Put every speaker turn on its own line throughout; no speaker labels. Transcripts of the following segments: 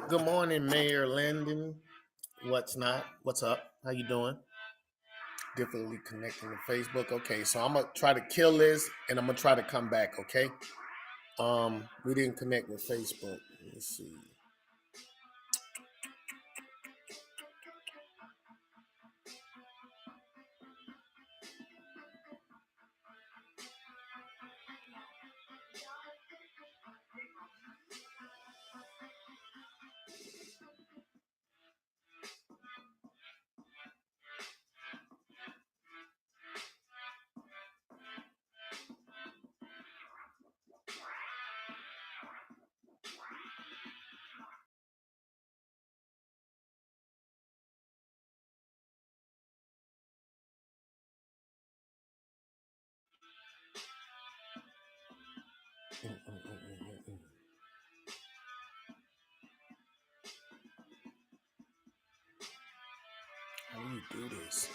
Good morning, Mayor Landon. What's not? What's up? How you doing? Definitely connecting to Facebook. Okay, so I'm gonna try to kill this, and I'm gonna try to come back. Okay. We didn't connect with Facebook. Let me see. How do you do this?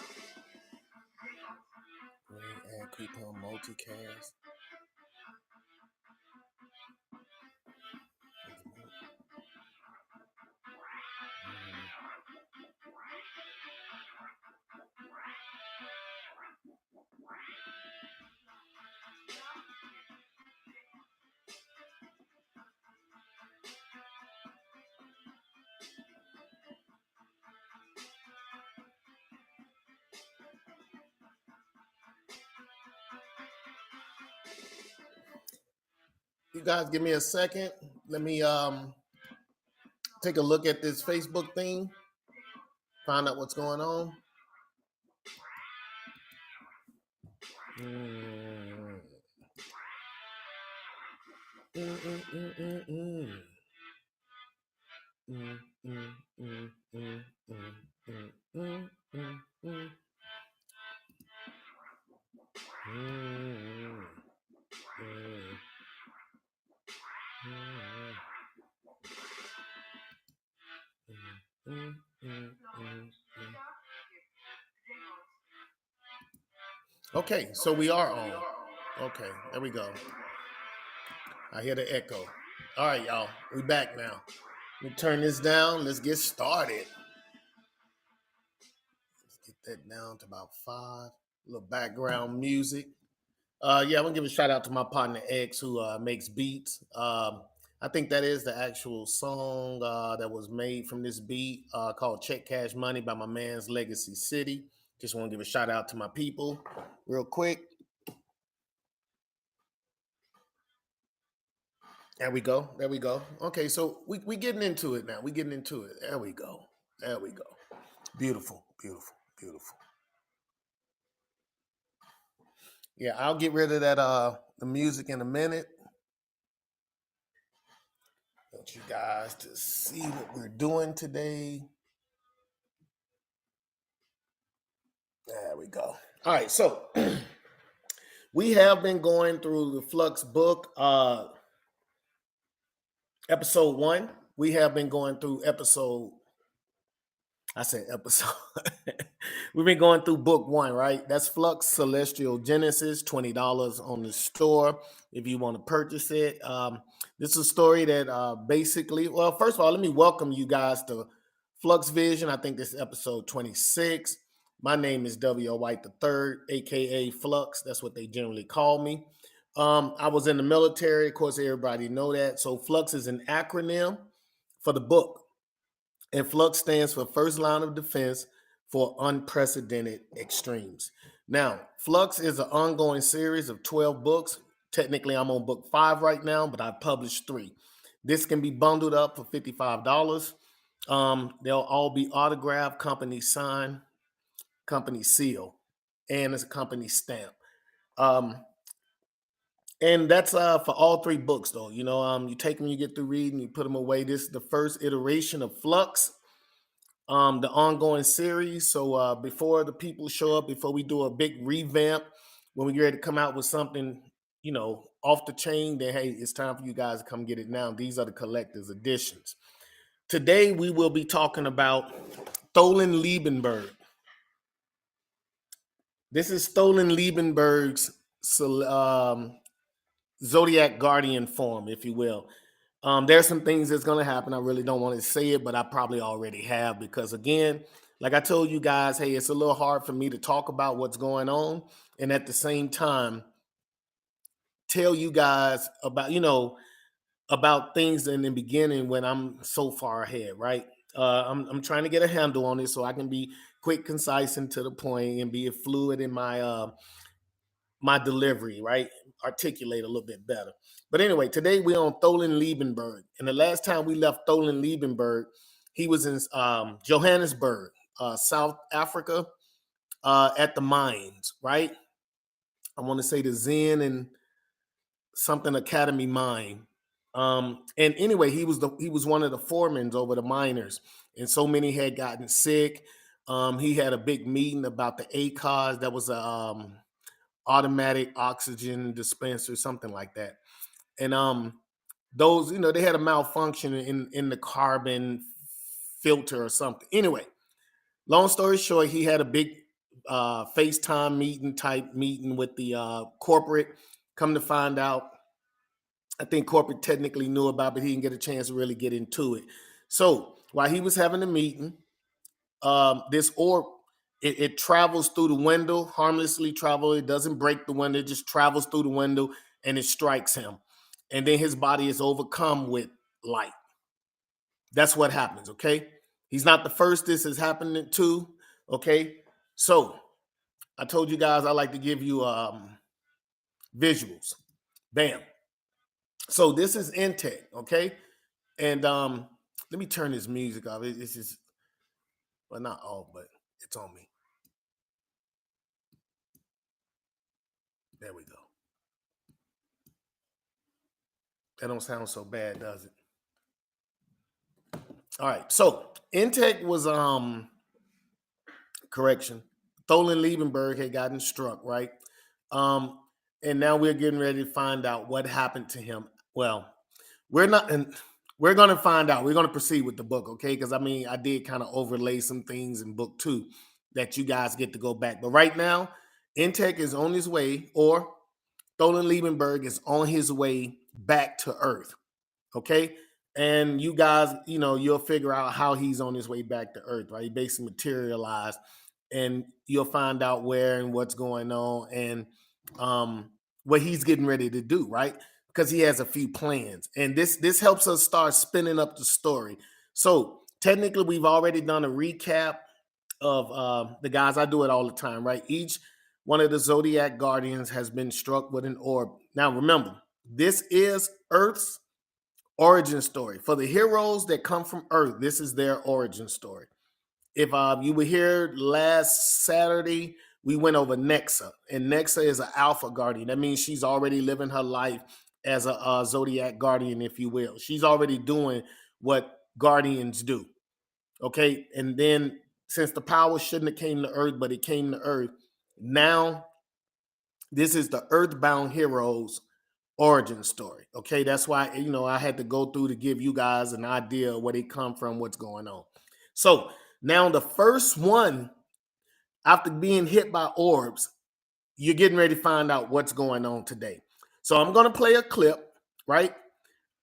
Add coupon multicast. You guys, give me a second. Let me take a look at this Facebook thing. Find out what's going on. Okay, so we are on. Okay, there we go. I hear the echo. All right, y'all, we back now. Let me turn this down. Let's get started. Let's get that down to about 5. A little background music. Yeah, I'm gonna give a shout out to my partner X who makes beats. I think that is the actual song that was made from this beat called "Check Cash Money" by my man's Legacy City. Just want to give a shout out to my people, real quick. There we go. There we go. Okay, so we getting into it now. We getting into it. There we go. There we go. Beautiful, beautiful, beautiful. Yeah, I'll get rid of that the music in a minute. Want you guys to see what we're doing today. There we go. All right, so we have been going through the Flux book, episode 1. We have been going through episode. I said episode. We've been going through book 1, right? That's Flux Celestial Genesis, $20 on the store if you want to purchase it. This is a story that basically, well, first of all, let me welcome you guys to FLUX Vision. I think this is episode 26. My name is W.O. White III, aka Flux. That's what they generally call me. I was in the military. Of course, everybody know that. So FLUX is an acronym for the book. And FLUX stands for First Line of Defense for Unprecedented Extremes. Now, FLUX is an ongoing series of 12 books. Technically, I'm on book 5 right now, but I published 3. This can be bundled up for $55. They'll all be autographed, company signed, company seal, and it's a company stamp. And that's for all 3 books, though. You take them, you get through reading, you put them away. This is the first iteration of FLUX, the ongoing series. So before the people show up, before we do a big revamp, when we get ready to come out with something, off the chain, then hey, it's time for you guys to come get it now. These are the collector's editions. Today we will be talking about Stolen Liebenberg. This is Stolen Liebenberg's Zodiac Guardian form, if you will. There's some things that's going to happen. I really don't want to say it, but I probably already have, because again, like I told you guys, hey, it's a little hard for me to talk about what's going on and at the same time tell you guys about, about things in the beginning when I'm so far ahead, right? I'm trying to get a handle on it so I can be quick, concise, and to the point, and be fluid in my delivery, right? Articulate a little bit better. But anyway, today we're on Tholen Liebenberg. And the last time we left Tholen Liebenberg, he was in Johannesburg, South Africa, at the mines, right? I want to say the Zen and something Academy mine. And anyway, he was one of the foremen over the miners, and so many had gotten sick. He had a big meeting about the ACOS. That was a automatic oxygen dispenser, something like that. And those, they had a malfunction in the carbon filter or something. Anyway, long story short, he had a big FaceTime meeting with the corporate. Come to find out, I think corporate technically knew about, but he didn't get a chance to really get into it. So while he was having a meeting, this orb, it travels through the window, harmlessly travel. It doesn't break the window, it just travels through the window and it strikes him. And then his body is overcome with light. That's what happens, okay? He's not the first this has happened to, okay? So I told you guys I like to give you visuals. Bam. So this is Intech, okay? And let me turn this music off. It's just, well, not off, but it's on me. There we go. That don't sound so bad, does it? All right. So Intech was correction. Tholen Liebenberg had gotten struck, right? And now we're getting ready to find out what happened to him. Well, we're not, and we're going to find out. We're going to proceed with the book, okay? Because I mean, I did kind of overlay some things in book 2 that you guys get to go back. But right now, Intech is on his way, or Tholen Liebenberg is on his way back to Earth, okay? And you guys, you'll figure out how he's on his way back to Earth, right? He basically materialized, and you'll find out where and what's going on, and what he's getting ready to do, right? Because he has a few plans, and this helps us start spinning up the story. So technically, we've already done a recap of the guys. I do it all the time, right? Each one of the Zodiac Guardians has been struck with an orb. Now, remember, this is Earth's origin story. For the heroes that come from Earth, this is their origin story. If you were here last Saturday, we went over Nexa, and Nexa is an Alpha Guardian. That means she's already living her life as a Zodiac Guardian, if you will. She's already doing what Guardians do. Okay, and then since the power shouldn't have came to Earth, but it came to Earth, now this is the Earthbound heroes origin story. Okay, that's why I had to go through to give you guys an idea of where they come from, what's going on. So now the first one, after being hit by orbs, you're getting ready to find out what's going on today. So I'm going to play a clip, right?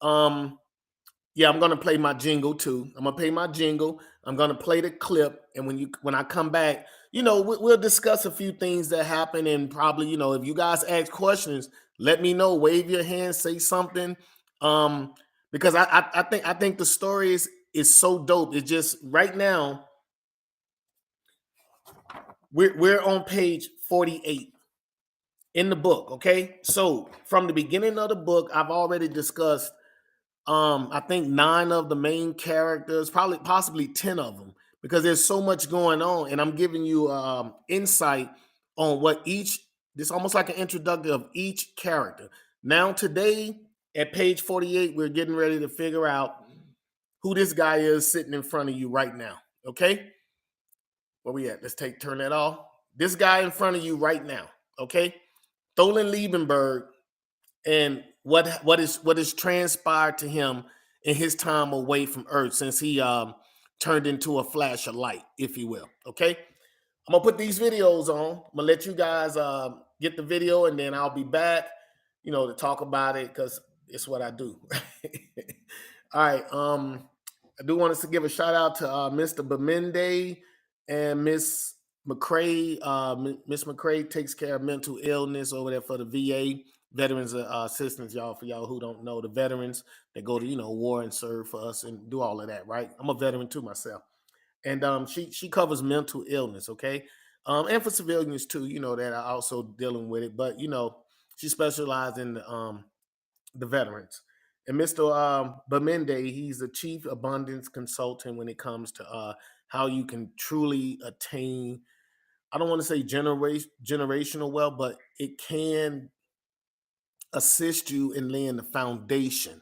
Yeah, I'm going to play my jingle too. I'm going to play my jingle. I'm going to play the clip, and when I come back, we'll discuss a few things that happen, and probably, if you guys ask questions, let me know. Wave your hand, say something, because I think the story is so dope. It's just right now we're on page 48 in the book. Okay, so from the beginning of the book, I've already discussed I think 9 of the main characters, probably possibly 10 of them, because there's so much going on, and I'm giving you insight on what this almost like an introduction of each character. Now today at page 48, we're getting ready to figure out who this guy is sitting in front of you right now. Okay, where we at? Let's turn that off. This guy in front of you right now. Okay, Tholen Liebenberg, and what is transpired to him in his time away from Earth since he turned into a flash of light, if you will. Okay, I'm gonna put these videos on. I'm gonna let you guys get the video, and then I'll be back, to talk about it, because It's what I do. All right. I do want us to give a shout out to Mr. Bemende and Miss McCray. Miss McCray takes care of mental illness over there for the VA Veterans Assistance, y'all. For y'all who don't know, the veterans that go to war and serve for us and do all of that. Right? I'm a veteran too myself, and she covers mental illness. Okay, and for civilians too. That are also dealing with it, but she specializes in the veterans. And Mr. Bamende, he's the chief abundance consultant when it comes to how you can truly attain, I don't want to say generational wealth, but it can assist you in laying the foundation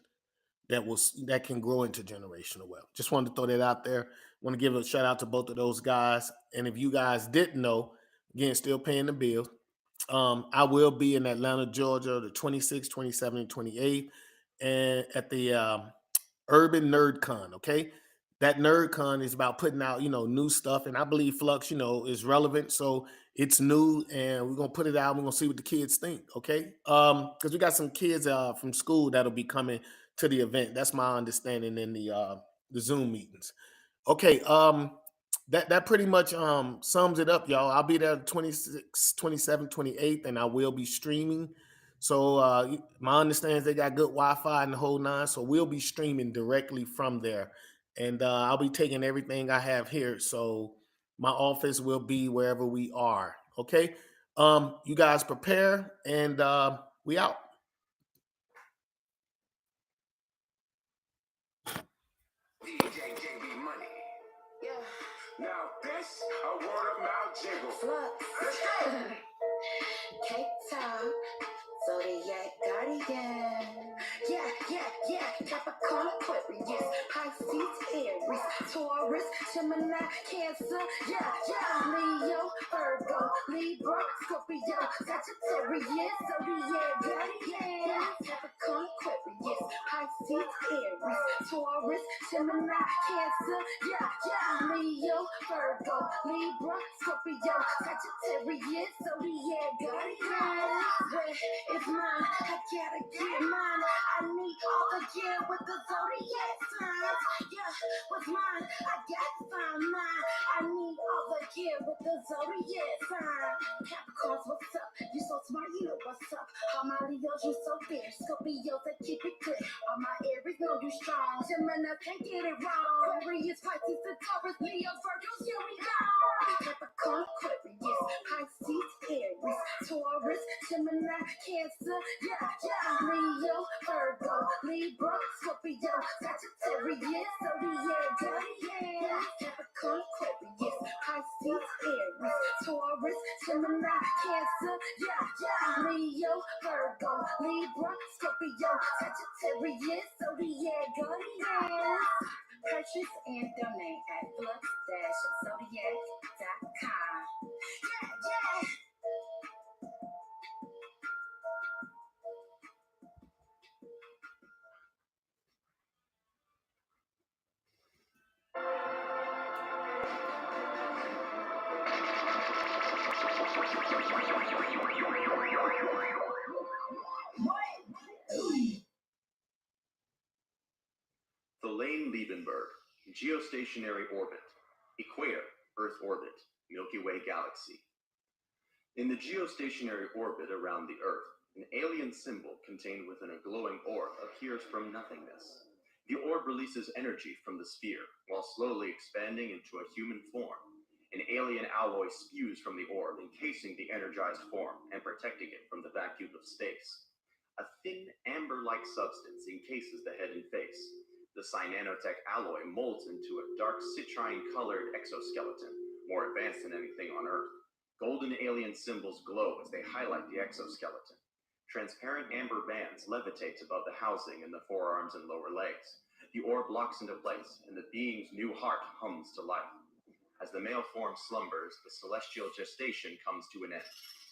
that can grow into generational wealth. Just wanted to throw that out there. Want to give a shout out to both of those guys. And if you guys didn't know, again, still paying the bill. I will be in Atlanta, Georgia, the 26th, 27th, and 28th, and at the Urban Nerd Con. Okay, that Nerd Con is about putting out new stuff, and I believe Flux is relevant, so it's new, and we're gonna put it out. We're gonna see what the kids think. Okay, because we got some kids from school that'll be coming to the event. That's my understanding in the Zoom meetings. Okay, that pretty much sums it up, y'all. I'll be there 26th, 27th, 28th, and I will be streaming. So my understanding is they got good Wi-Fi and the whole nine, so we'll be streaming directly from there. And I'll be taking everything I have here. So my office will be wherever we are. Okay. You guys prepare, and we out.
Yeah. Now this a word of mouth jingle. Flux. Cake top. Zodiac guardian. Yeah. Capricorn, Aquarius, Pisces, Aries, Taurus, Gemini, Cancer. Yeah. Leo, Virgo, Libra, Scorpio, Sagittarius, Zodiac guardian. Capricorn, Aquarius, Pisces, Aries, Taurus, Gemini, Cancer. Yeah. Leo, Virgo, Libra, Scorpio, Sagittarius, Zodiac guardian. It's mine, I gotta get mine. I need all the gear with the zodiac signs. Yeah, what's mine? I gotta find mine. I need all the gear with the zodiac sign. Capricorns, what's up? You so smart, you know what's up. All my Leos, you so fierce. Scorpios, they keep it clear. All my Aries know you strong. Gemini can't get it wrong. Aquarius, Pisces, and Taurus, Leo, Virgos, here we go. Capricorn, Aquarius, Pisces, Aries, Taurus, Gemini, Cancer, yeah. Leo, Virgo, Libra, Scorpio, Sagittarius, Zodiac guardian. Capricorn, Aquarius, Pisces, Aries, Taurus, Gemini, Cancer, yeah. Leo, Virgo, Libra, Scorpio, Sagittarius, Zodiac guardian. Purchase and donate at flux-zodiac.com. Yeah.
The Lane Liebenberg, geostationary orbit, equator, Earth orbit, Milky Way galaxy. In the geostationary orbit around the Earth, an alien symbol contained within a glowing orb appears from nothingness. The orb releases energy from the sphere while slowly expanding into a human form. An alien alloy spews from the orb, encasing the energized form and protecting it from the vacuum of space. A thin, amber-like substance encases the head and face. The cyanotech alloy molds into a dark citrine-colored exoskeleton, more advanced than anything on Earth. Golden alien symbols glow as they highlight the exoskeleton. Transparent amber bands levitate above the housing in the forearms and lower legs. The orb locks into place, and the being's new heart hums to life. As the male form slumbers, the celestial gestation comes to an end.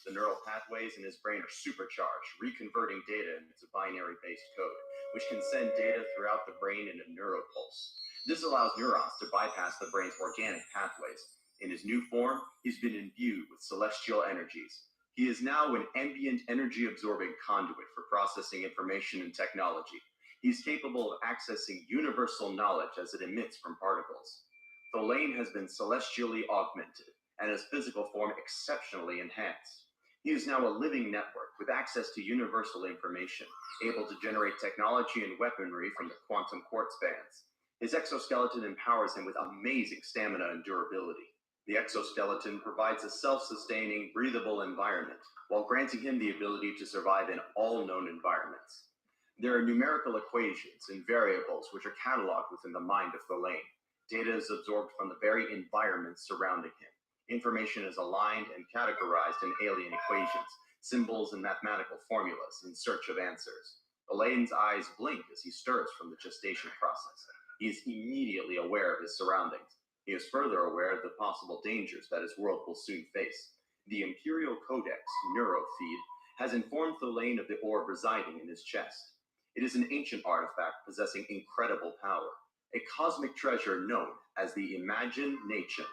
The neural pathways in his brain are supercharged, reconverting data into binary-based code, which can send data throughout the brain in a neuropulse. This allows neurons to bypass the brain's organic pathways. In his new form, he's been imbued with celestial energies. He is now an ambient energy-absorbing conduit for processing information and technology. He's capable of accessing universal knowledge as it emits from particles. Tholain has been celestially augmented and his physical form exceptionally enhanced. He is now a living network with access to universal information, able to generate technology and weaponry from the quantum quartz bands. His exoskeleton empowers him with amazing stamina and durability. The exoskeleton provides a self-sustaining, breathable environment, while granting him the ability to survive in all known environments. There are numerical equations and variables which are cataloged within the mind of Tholain. Data is absorbed from the very environment surrounding him. Information is aligned and categorized in alien equations, symbols, and mathematical formulas in search of answers. Tholain's eyes blink as he stirs from the gestation process. He is immediately aware of his surroundings. He is further aware of the possible dangers that his world will soon face. The Imperial Codex neurofeed has informed Tholain of the orb residing in his chest. It is an ancient artifact possessing incredible power, a cosmic treasure known as the Imagination,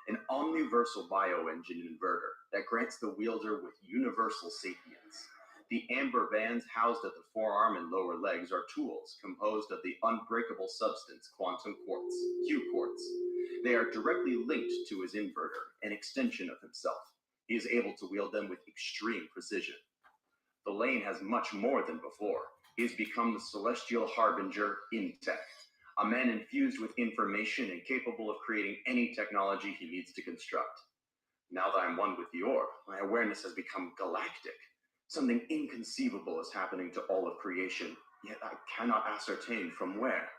an omniversal bioengine inverter that grants the wielder with universal sapience. The amber bands housed at the forearm and lower legs are tools composed of the unbreakable substance quantum quartz, Q-quartz. They are directly linked to his inverter, an extension of himself. He is able to wield them with extreme precision. Tholain has much more than before. He has become the celestial harbinger Intech, a man infused with information and capable of creating any technology he needs to construct. Now that I'm one with the orb, my awareness has become galactic. Something inconceivable is happening to all of creation, yet I cannot ascertain from where.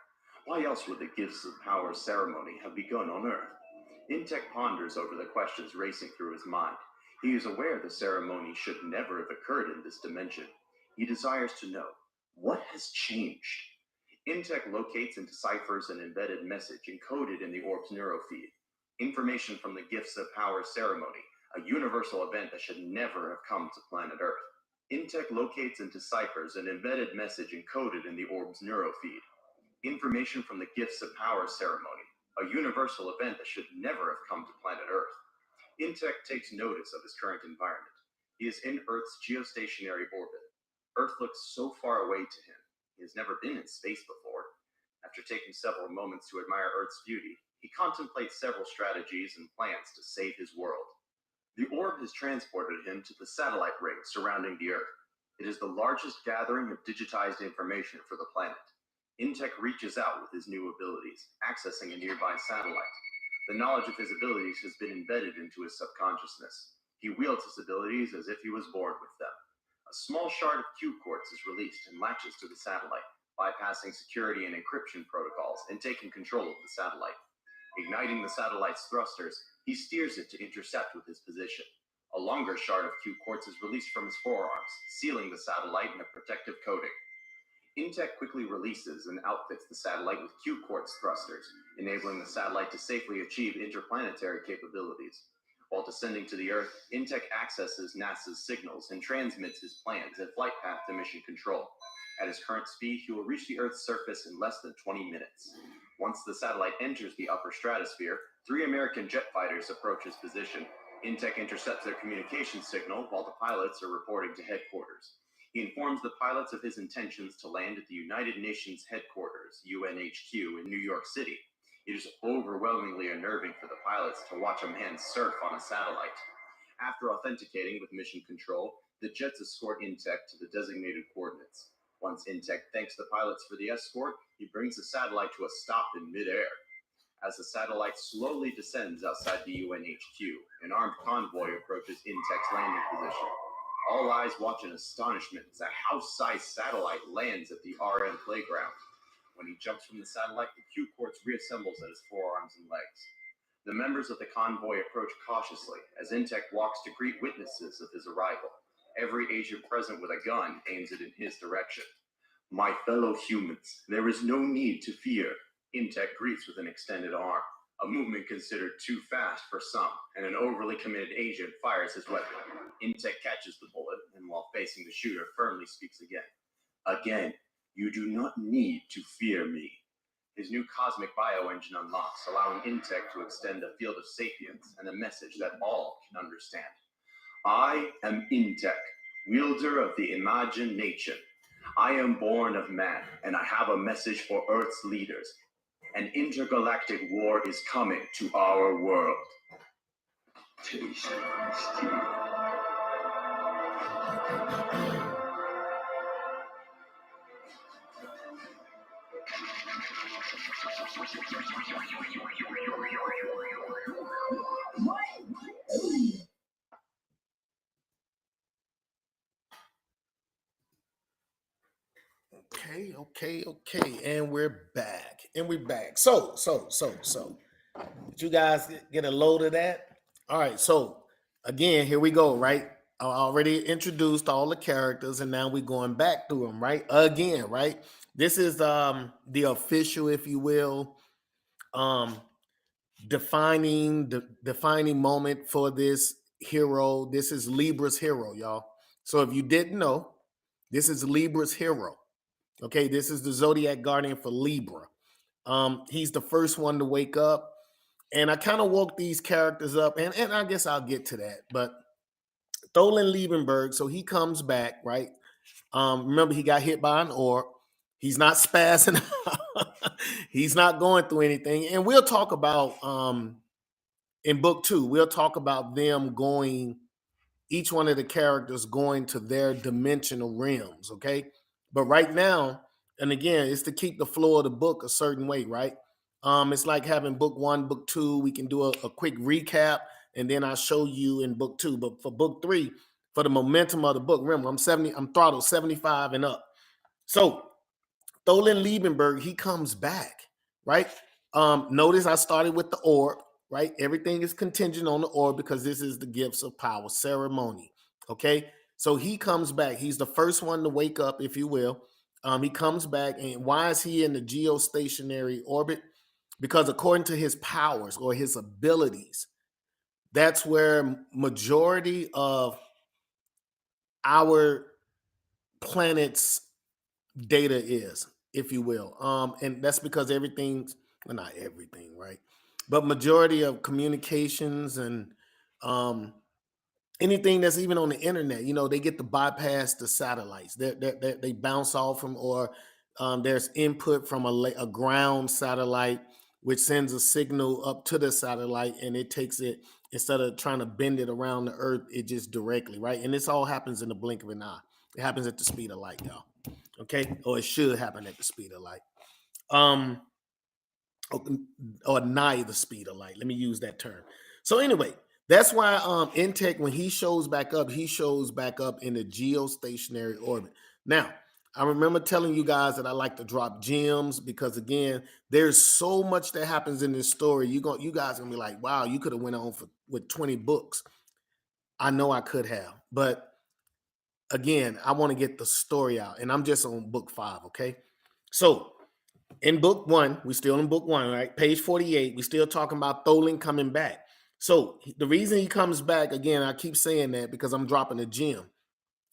Why else would the Gifts of Power ceremony have begun on Earth? Intech ponders over the questions racing through his mind. He is aware the ceremony should never have occurred in this dimension. He desires to know, what has changed? Intech locates and deciphers an embedded message encoded in the orb's neurofeed. Information from the Gifts of Power ceremony, a universal event that should never have come to planet Earth. Intech locates and deciphers an embedded message encoded in the orb's neurofeed. Information from the Gifts of Power ceremony, a universal event that should never have come to planet Earth. Intech takes notice of his current environment. He is in Earth's geostationary orbit. Earth looks so far away to him. He has never been in space before. After taking several moments to admire Earth's beauty, he contemplates several strategies and plans to save his world. The orb has transported him to the satellite ring surrounding the Earth. It is the largest gathering of digitized information for the planet. Intech reaches out with his new abilities, accessing a nearby satellite. The knowledge of his abilities has been embedded into his subconsciousness. He wields his abilities as if he was born with them. A small shard of Q-quartz is released and latches to the satellite, bypassing security and encryption protocols and taking control of the satellite. Igniting the satellite's thrusters, he steers it to intercept with his position. A longer shard of Q-quartz is released from his forearms, sealing the satellite in a protective coating. Intech quickly releases and outfits the satellite with Q-quartz thrusters, enabling the satellite to safely achieve interplanetary capabilities. While descending to the Earth, Intech accesses NASA's signals and transmits his plans and flight path to mission control. At his current speed, he will reach the Earth's surface in less than 20 minutes. Once the satellite enters the upper stratosphere, 3 American jet fighters approach his position. Intech intercepts their communication signal while the pilots are reporting to headquarters. He informs the pilots of his intentions to land at the United Nations headquarters, UNHQ, in New York City. It is overwhelmingly unnerving for the pilots to watch a man surf on a satellite. After authenticating with mission control, the jets escort Intech to the designated coordinates. Once Intech thanks the pilots for the escort, he brings the satellite to a stop in midair. As the satellite slowly descends outside the UNHQ, an armed convoy approaches Intech's landing position. All eyes watch in astonishment as a house-sized satellite lands at the RM playground. When he jumps from the satellite, the Q-quartz reassembles at his forearms and legs. The members of the convoy approach cautiously as Intech walks to greet witnesses of his arrival. Every agent present with a gun aims it in his direction. My fellow humans, there is no need to fear. Intech greets with an extended arm, a movement considered too fast for some, and an overly committed agent fires his weapon. Intech catches the bullet, and while facing the shooter, firmly speaks again. Again, you do not need to fear me. His new cosmic bioengine unlocks, allowing Intech to extend a field of sapience and a message that all can understand. I am Intek, wielder of the imagination. I am born of man, and I have a message for Earth's leaders. An intergalactic war is coming to our world. Taste steel.
Okay. And we're back. So, did you guys get a load of that? All right. So, again, here we go, right? I already introduced all the characters, and now we're going back through them, right? Again, right? This is the official, if you will, um defining moment for this hero. This is Libra's hero, y'all. So if you didn't know, this is Libra's hero. Okay, this is the Zodiac Guardian for Libra. He's the first one to wake up. And I kind of woke these characters up, and I guess I'll get to that. But Tholen Liebenberg, so he comes back, right? Remember, he got hit by an orb. He's not spazzing out. He's not going through anything. And we'll talk about in book 2, we'll talk about them going, each one of the characters going to their dimensional realms, okay? But right now, and again, it's to keep the flow of the book a certain way, right? It's like having book 1, book 2. We can do a quick recap, and then I'll show you in book 2. But for book 3, for the momentum of the book, remember, I'm throttled 75 and up. So Tholen Liebenberg, he comes back, right? Notice I started with the orb, right? Everything is contingent on the orb because this is the gifts of power ceremony, okay? So he comes back. He's the first one to wake up, if you will. He comes back, and why is he in the geostationary orbit? Because according to his powers or his abilities, that's where majority of our planet's data is, if you will. And that's because everything's, well, not everything, right? But majority of communications and anything that's even on the internet, they get to bypass the satellites. They bounce off from, or there's input from a ground satellite, which sends a signal up to the satellite, and it takes it, instead of trying to bend it around the earth, it just directly, right? And this all happens in the blink of an eye. It happens at the speed of light, y'all. Okay, or it should happen at the speed of light, or nigh the speed of light. Let me use that term. So anyway, that's why Intech, when he shows back up in the geostationary orbit. Now, I remember telling you guys that I like to drop gems because, again, there's so much that happens in this story. You guys are gonna be like, wow, you could have went on with 20 books. I know I could have, but again, I want to get the story out, and I'm just on book 5, okay? So in book 1, we're still in book 1, right? Page 48, we're still talking about Tholen coming back. So the reason he comes back, again, I keep saying that because I'm dropping a gem.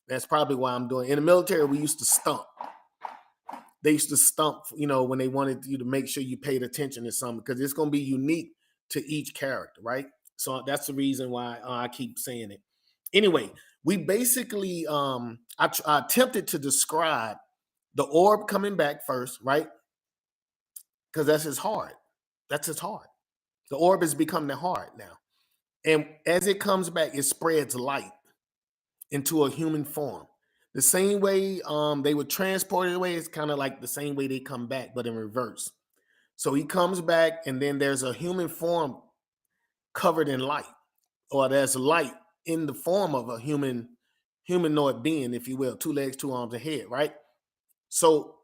That's probably why I'm doing. In the military, we used to stump. They used to stump, when they wanted you to make sure you paid attention to something, because it's going to be unique to each character, right? So that's the reason why I keep saying it. Anyway, we basically, I attempted to describe the orb coming back first, right? Because that's his heart. That's his heart. The orb has become the heart now. And as it comes back, it spreads light into a human form. The same way they would transport it away is kind of like the same way they come back, but in reverse. So he comes back, and then there's a human form covered in light, or there's light in the form of a humanoid being, if you will, 2 legs, 2 arms, a head, right? So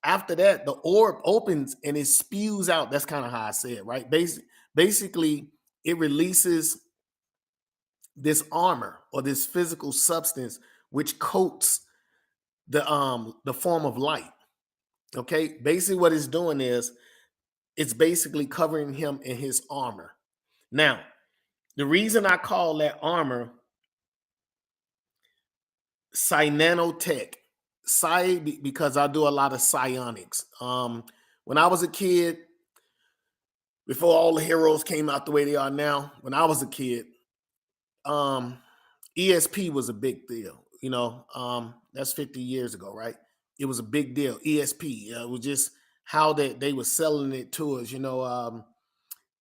after that, the orb opens and it spews out. That's kind of how I say it, right? Basically, it releases this armor or this physical substance which coats the form of light. Okay, basically what it's doing is it's basically covering him in his armor. Now, the reason I call that armor Psi-nanotech, because I do a lot of psionics. When I was a kid, before all the heroes came out the way they are now, when I was a kid, ESP was a big deal. That's 50 years ago, right? It was a big deal. ESP. It was just how they were selling it to us.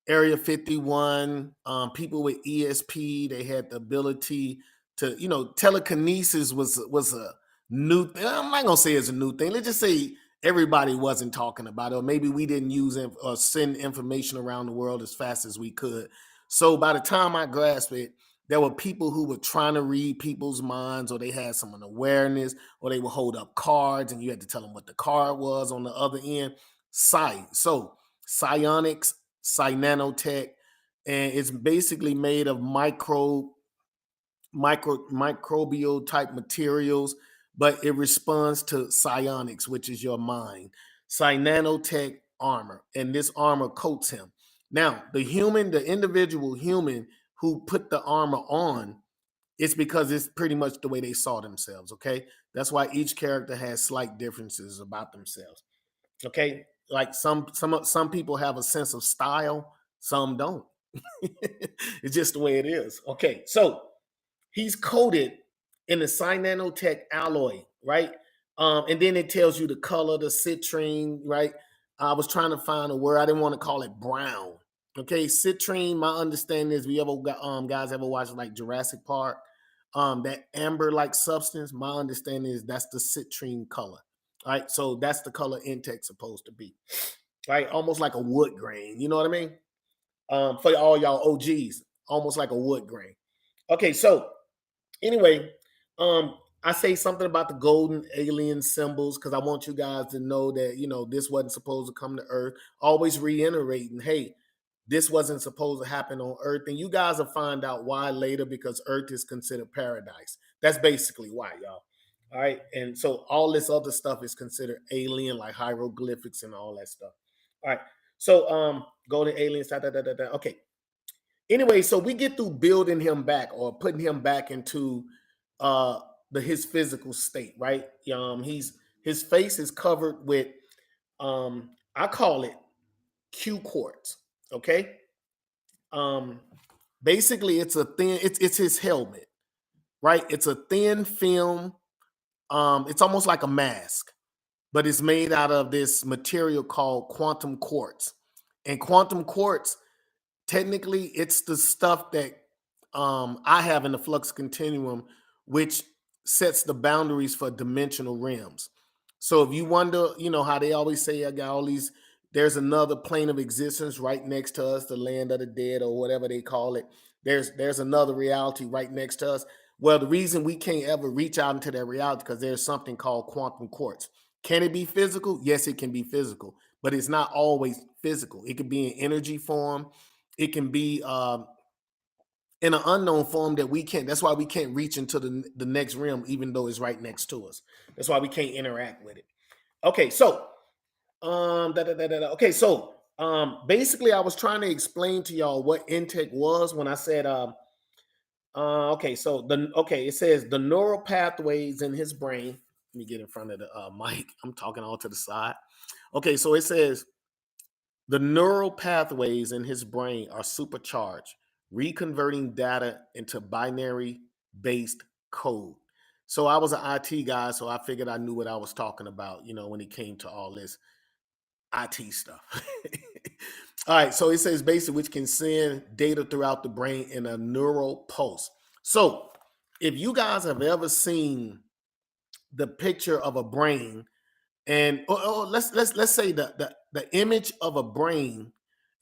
Area 51, people with ESP, they had the ability to, telekinesis was a new thing. I'm not gonna say it's a new thing. Let's just say everybody wasn't talking about it, or maybe we didn't use it or send information around the world as fast as we could. So by the time I grasped it, there were people who were trying to read people's minds, or they had some awareness, or they would hold up cards and you had to tell them what the card was on the other end. So psionics, nanotech, and it's basically made of microbial type materials, but it responds to psionics, which is your mind. Nanotech armor, and this armor coats him. Now, the individual human who put the armor on, it's because it's pretty much the way they saw themselves. Okay, that's why each character has slight differences about themselves. Okay, like some people have a sense of style, some don't. It's just the way it is. Okay, so he's coated in the cyanotech alloy, right? And then it tells you the color, the citrine, right? I was trying to find a word. I didn't want to call it brown. Okay, citrine. My understanding is, guys ever watched like Jurassic Park? That amber-like substance. My understanding is that's the citrine color. All right, so that's the color Intech's supposed to be, right? Almost like a wood grain. You know what I mean? For all y'all OGs, almost like a wood grain. Okay, so anyway, I say something about the golden alien symbols because I want you guys to know that this wasn't supposed to come to Earth. Always reiterating, hey, this wasn't supposed to happen on Earth, and you guys will find out why later, because Earth is considered paradise. That's basically why, y'all. All right, and so all this other stuff is considered alien, like hieroglyphics and all that stuff. All right, so golden aliens, da, da, da, da, da. Okay. Anyway, so we get through building him back, or putting him back into uh his physical state, right? His face is covered with I call it Q quartz. Okay. Um Basically it's his helmet, right? It's a thin film. It's almost like a mask, but it's made out of this material called quantum quartz. And quantum quartz, technically, it's the stuff that I have in the flux continuum, which sets the boundaries for dimensional realms. So if you wonder, how they always say, I got all these, there's another plane of existence right next to us, the land of the dead, or whatever they call it. There's another reality right next to us. Well, the reason we can't ever reach out into that reality because there's something called quantum quartz. Can it be physical? Yes, it can be physical, but it's not always physical. It can be in energy form. It can be in an unknown form that we can't. That's why we can't reach into the next realm, even though it's right next to us. That's why we can't interact with it. Okay, so okay, so basically, I was trying to explain to y'all what intake was when I said okay, so it says the neural pathways in his brain. Let me get in front of the mic. I'm talking all to the side. Okay, so it says the neural pathways in his brain are supercharged, reconverting data into binary based code. So I was an IT guy, so I figured I knew what I was talking about, when it came to all this IT stuff. All right, so it says basically which can send data throughout the brain in a neural pulse. So if you guys have ever seen the picture of a brain, and let's say the image of a brain,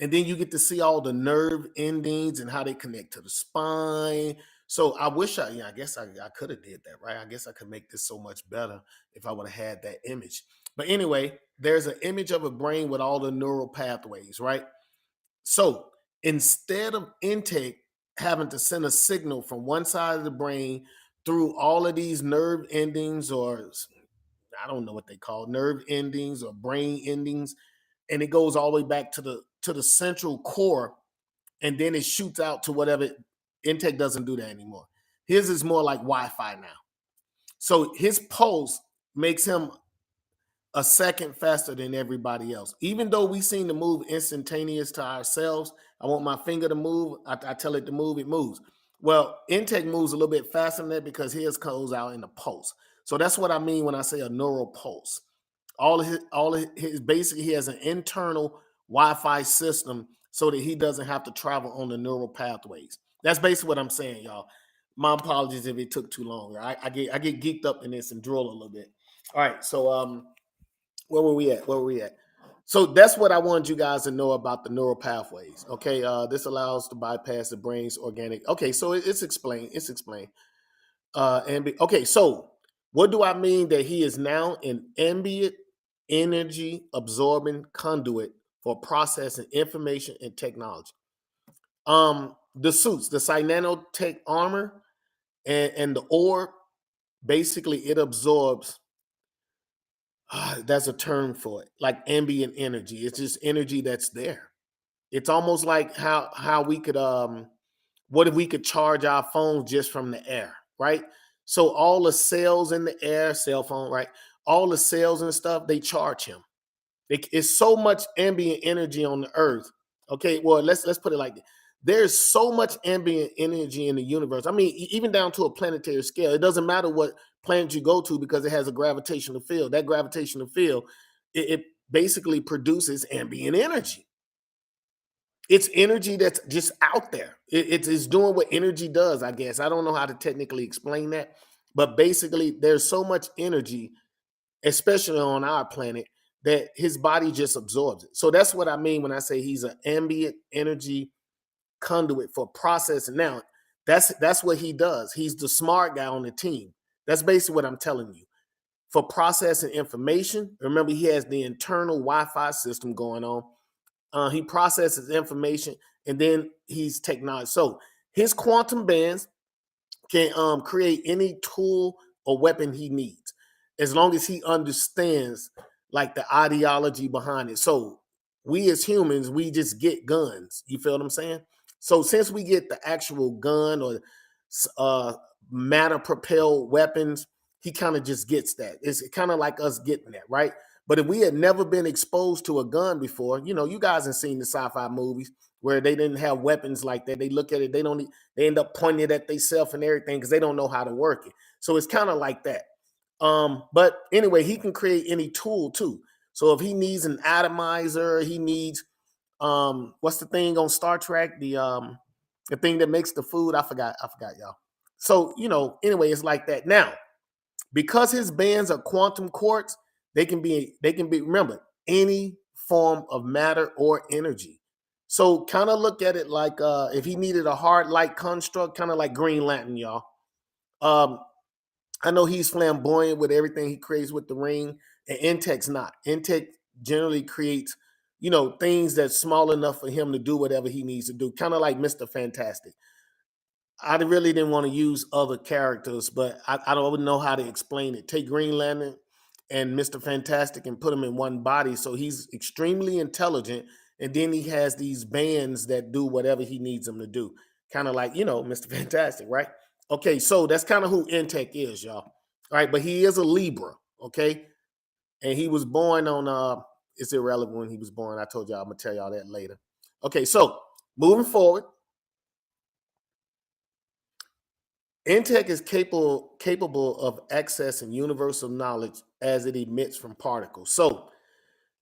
and then you get to see all the nerve endings and how they connect to the spine. So I wish I guess I could have did that, right? I guess I could make this so much better if I would have had that image. But anyway, there's an image of a brain with all the neural pathways, right? So instead of intake having to send a signal from one side of the brain through all of these nerve endings, or I don't know what they call nerve endings or brain endings, and it goes all the way back to the central core, and then it shoots out to whatever. Intake doesn't do that anymore. His is more like Wi-Fi now. So his pulse makes him a second faster than everybody else. Even though we seem to move instantaneous to ourselves, I want my finger to move. I tell it to move, it moves. Well, intake moves a little bit faster than that because his goes out in a pulse. So that's what I mean when I say a neural pulse. All of his basically he has an internal Wi-Fi system so that he doesn't have to travel on the neural pathways. That's basically what I'm saying, y'all. My apologies if it took too long. I get geeked up in this and drool a little bit. All right, so where were we at? Where were we at? So that's what I wanted you guys to know about the neural pathways. Okay, this allows to bypass the brain's organic. Okay, so it's explained. It's explained. Okay, so what do I mean that he is now an ambient energy absorbing conduit for processing information and technology? The suits, the cyanotech armor, and the orb, basically it absorbs. That's a term for it, like ambient energy. It's just energy that's there. It's almost like how we could what if we could charge our phones just from the air, right? So all the cells in the air, cell phone, right? All the cells and stuff, they charge him. It's so much ambient energy on the earth. Okay, well, let's put it like this. There's so much ambient energy in the universe. I mean, even down to a planetary scale. It doesn't matter what planet you go to because it has a gravitational field. That gravitational field, it basically produces ambient energy. It's energy that's just out there. It's doing what energy does, I guess. I don't know how to technically explain that, but basically, there's so much energy, especially on our planet, that his body just absorbs it. So that's what I mean when I say he's an ambient energy conduit for processing. Now, that's what he does. He's the smart guy on the team. That's basically what I'm telling you. For processing information, remember he has the internal Wi-Fi system going on. He processes information and then he's technology. So his quantum bands can create any tool or weapon he needs as long as he understands like the ideology behind it. So we as humans, we just get guns. You feel what I'm saying? So since we get the actual gun or uh, matter propelled weapons, he kind of just gets that. It's kind of like us getting that, right? But if we had never been exposed to a gun before, you know, you guys have seen the sci-fi movies where they didn't have weapons like that. They look at it, they end up pointing it at themselves and everything because they don't know how to work it. So it's kind of like that. But anyway, he can create any tool too. So if he needs an atomizer, he needs what's the thing on Star Trek? The thing that makes the food. I forgot, y'all. So, you know, anyway, it's like that. Now, because his bands are quantum quartz, they can be remember any form of matter or energy. So kind of look at it like if he needed a hard light construct, kind of like Green Lantern, y'all. Um, I know he's flamboyant with everything he creates with the ring, and Intech's not. Intech generally creates, you know, things that's small enough for him to do whatever he needs to do, kind of like Mr. Fantastic. I really didn't want to use other characters, but I don't know how to explain it. Take Green Lantern and Mr. Fantastic and put them in one body. So he's extremely intelligent. And then he has these bands that do whatever he needs them to do. Kind of like, you know, Mr. Fantastic, right? Okay, so that's kind of who Intech is, y'all. All right, but he is a Libra, okay? And he was born on it's irrelevant when he was born. I told y'all I'm gonna tell y'all that later. Okay, so moving forward. Intech is capable of accessing universal knowledge as it emits from particles. So,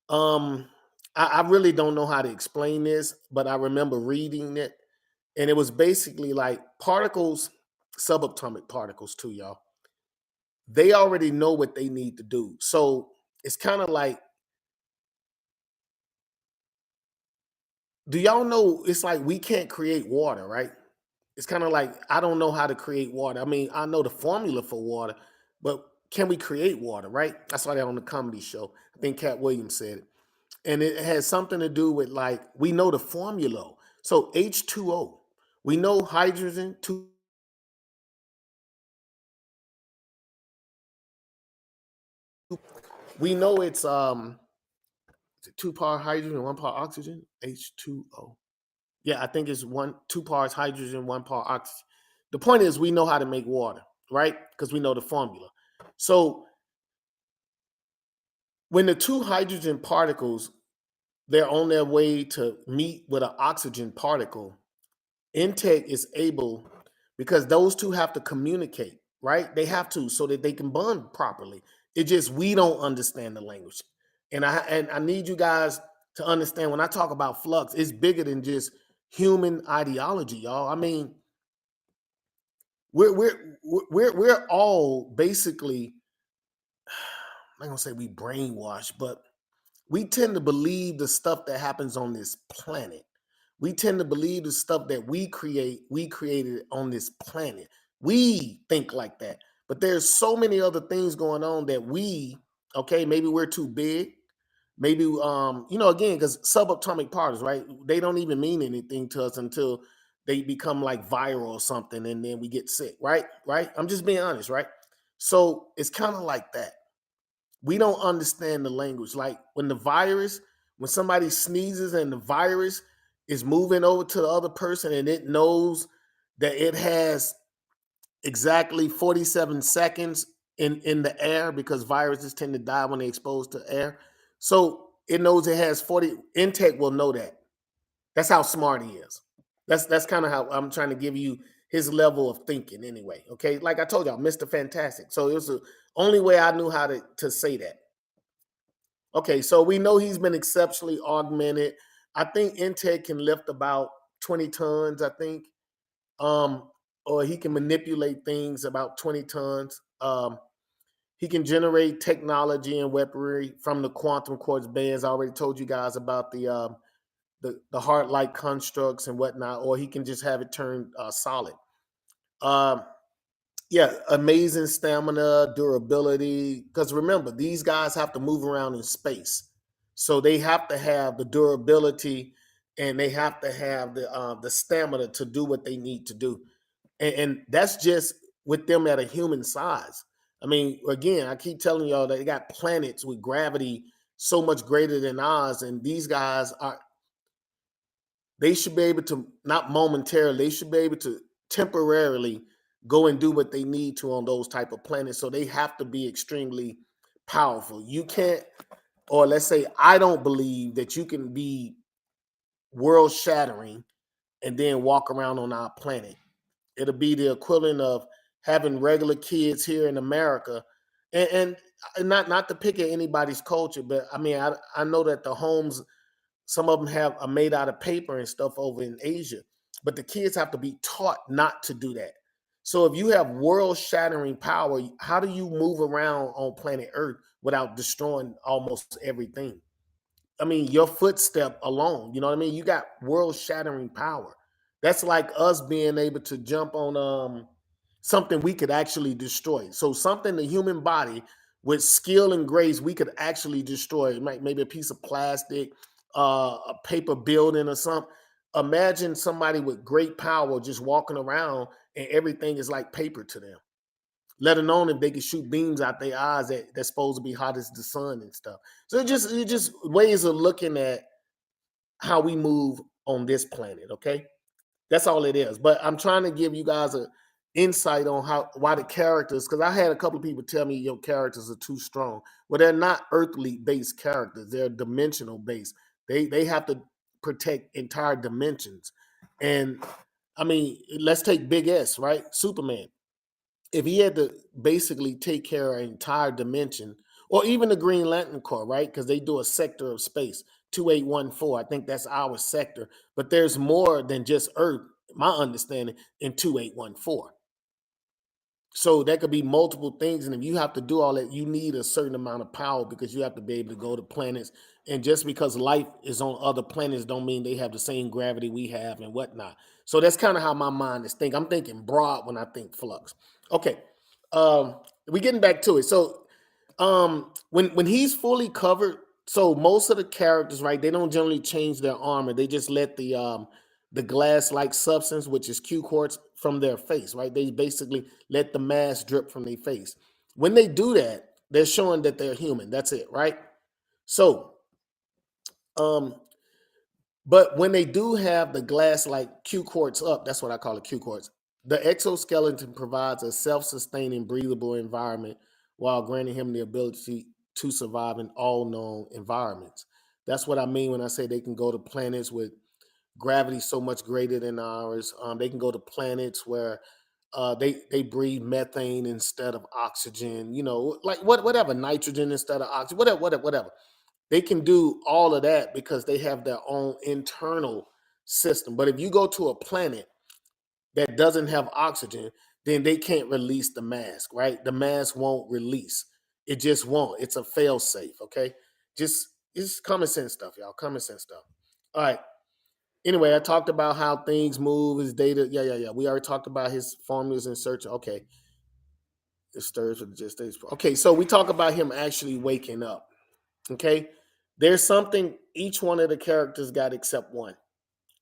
um, I really don't know how to explain this, but I remember reading it, and it was basically like particles, subatomic particles, too, y'all. They already know what they need to do. So it's kind of like, do y'all know? It's like we can't create water, right? It's kind of like I don't know how to create water. I mean, I know the formula for water, but can we create water, right? I saw that on the comedy show. I think Cat Williams said it. And it has something to do with like we know the formula. So H2O. We know hydrogen, two we know it's is it two part hydrogen, one part oxygen, H2O. Yeah, I think it's two parts hydrogen, one part oxygen. The point is we know how to make water, right? Because we know the formula. So when the two hydrogen particles they're on their way to meet with an oxygen particle, Intake is able because those two have to communicate, right? They have to so that they can bond properly. It just we don't understand the language. And I need you guys to understand when I talk about flux, it's bigger than just human ideology, y'all. I mean, we're all basically, I'm not gonna say we brainwashed, but we tend to believe the stuff that happens on this planet. We tend to believe the stuff that we created on this planet. We think like that. But there's so many other things going on that okay, maybe we're too big. Maybe again, because subatomic particles, right? They don't even mean anything to us until they become like viral or something, and then we get sick, right? Right? I'm just being honest, right? So it's kind of like that. We don't understand the language. Like when somebody sneezes and the virus is moving over to the other person and it knows that it has exactly 47 seconds in the air, because viruses tend to die when they're exposed to air. So it knows it has 40. Intech will know that. That's how smart he is. That's kind of how I'm trying to give you his level of thinking anyway. Okay. Like I told y'all, Mr. Fantastic. So it was the only way I knew how to say that. Okay, so we know he's been exceptionally augmented. I think Intech can lift about 20 tons, I think. Um, or he can manipulate things about 20 tons. He can generate technology and weaponry from the quantum quartz bands. I already told you guys about the heart-like constructs and whatnot, or he can just have it turned solid. Um, yeah, amazing stamina, durability. Because remember, these guys have to move around in space, so they have to have the durability, and they have to have the stamina to do what they need to do. And that's just with them at a human size. I mean, again, I keep telling y'all that they got planets with gravity so much greater than ours, and these guys are they should be able to, not momentarily, they should be able to temporarily go and do what they need to on those type of planets. So they have to be extremely powerful. You can't, or let's say, I don't believe that you can be world shattering and then walk around on our planet. It'll be the equivalent of having regular kids here in America. And not to pick at anybody's culture, but I mean, I know that the homes, some of them are made out of paper and stuff over in Asia, but the kids have to be taught not to do that. So if you have world shattering power, how do you move around on planet Earth without destroying almost everything? I mean, your footstep alone, you know what I mean? You got world shattering power. That's like us being able to jump on something we could actually destroy. So something the human body with skill and grace we could actually destroy. Maybe a piece of plastic, a paper building or something. Imagine somebody with great power just walking around and everything is like paper to them. Let alone if they can shoot beams out their eyes that's supposed to be hot as the sun and stuff. So it just ways of looking at how we move on this planet. Okay, that's all it is. But I'm trying to give you guys a insight on why the characters. Because I had a couple of people tell me your characters are too strong. Well, they're not earthly based characters. They're dimensional based. They have to protect entire dimensions. And I mean, let's take Big S, right? Superman, if he had to basically take care of an entire dimension, or even the Green Lantern Corps, right? Because they do a sector of space, 2814. I think that's our sector. But there's more than just Earth, my understanding, in 2814. So that could be multiple things. And if you have to do all that, you need a certain amount of power because you have to be able to go to planets. And just because life is on other planets don't mean they have the same gravity we have and whatnot. So that's kind of how my mind is thinking. I'm thinking broad when I think flux. Okay. We getting back to it. So when he's fully covered, so most of the characters, right, they don't generally change their armor. They just let the glass-like substance, which is Q quartz, from their face, right? They basically let the mask drip from their face. When they do that, they're showing that they're human. That's it, right? So, um, but when they do have the glass like Q quartz up, that's what I call it, Q quartz. The exoskeleton provides a self-sustaining, breathable environment while granting him the ability to survive in all known environments. That's what I mean when I say they can go to planets with gravity so much greater than ours. They can go to planets where They breathe methane instead of oxygen, you know, like whatever, nitrogen instead of oxygen, whatever. They can do all of that because they have their own internal system. But if you go to a planet that doesn't have oxygen, then they can't release the mask, right? The mask won't release. It just won't. It's a fail safe, okay? Just common sense stuff, y'all. Common sense stuff. All right. Anyway, I talked about how things move, his data. Yeah. We already talked about his formulas and search. Okay. It stirs with the gestation. Okay, so we talk about him actually waking up. Okay. There's something each one of the characters got except one.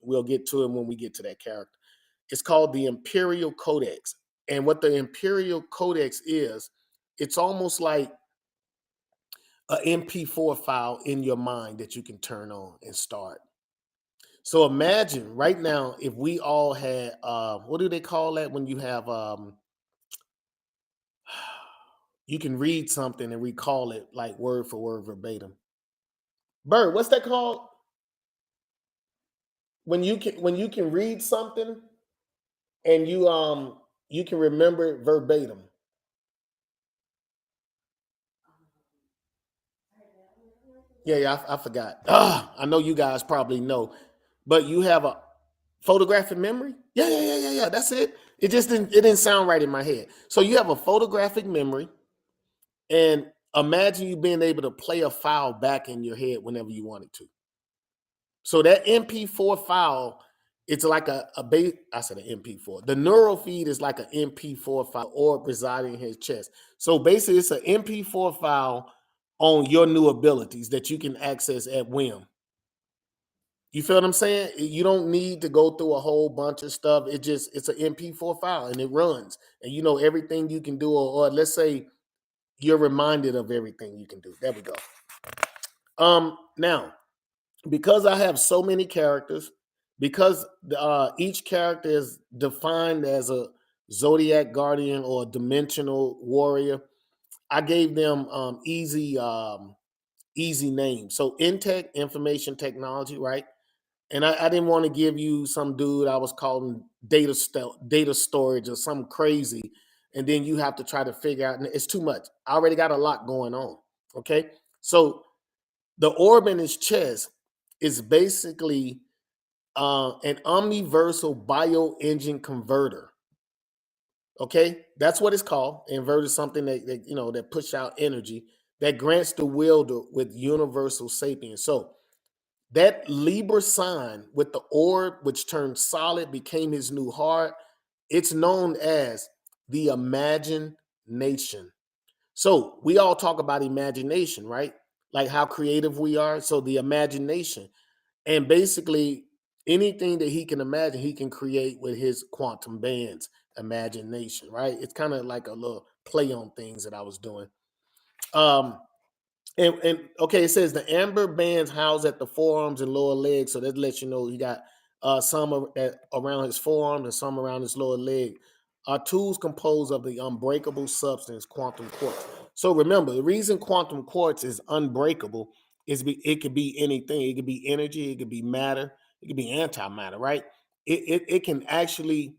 We'll get to it when we get to that character. It's called the Imperial Codex. And what the Imperial Codex is, it's almost like an MP4 file in your mind that you can turn on and start. So imagine right now if we all had what do they call that when you have you can read something and recall it like word for word verbatim. Bird, what's that called? When you can read something and you can remember it verbatim. Yeah, I forgot. I know you guys probably know, but you have a photographic memory. Yeah. That's it. It didn't sound right in my head. So you have a photographic memory, and imagine you being able to play a file back in your head whenever you wanted to. So that MP4 file, it's like a base. I said an MP4. The neural feed is like an MP4 file or residing in his chest. So basically, it's an MP4 file on your new abilities that you can access at whim. You feel what I'm saying? You don't need to go through a whole bunch of stuff. It's an MP4 file and it runs, and you know everything you can do, or let's say you're reminded of everything you can do. There we go. Now, because I have so many characters, because each character is defined as a zodiac guardian or a dimensional warrior, I gave them easy names. So Intech, information technology, right? And I didn't want to give you some dude I was calling data storage or something crazy, and then you have to try to figure out. And it's too much. I already got a lot going on. Okay, so the orb in his chest is basically an omniversal bioengine converter. Okay, that's what it's called. Inverter is something that push out energy that grants the wielder with universal sapience. So that Libra sign with the orb, which turned solid, became his new heart. It's known as the imagination. So we all talk about imagination, right? Like how creative we are. So the imagination. And basically anything that he can imagine, he can create with his quantum bands imagination, right? It's kind of like a little play on things that I was doing. Um, and okay, it says the amber bands housed at the forearms and lower legs. So that lets you know he got around his forearm and some around his lower leg. Are tools composed of the unbreakable substance, quantum quartz. So remember, the reason quantum quartz is unbreakable is it could be anything. It could be energy. It could be matter. It could be antimatter, right? It can actually,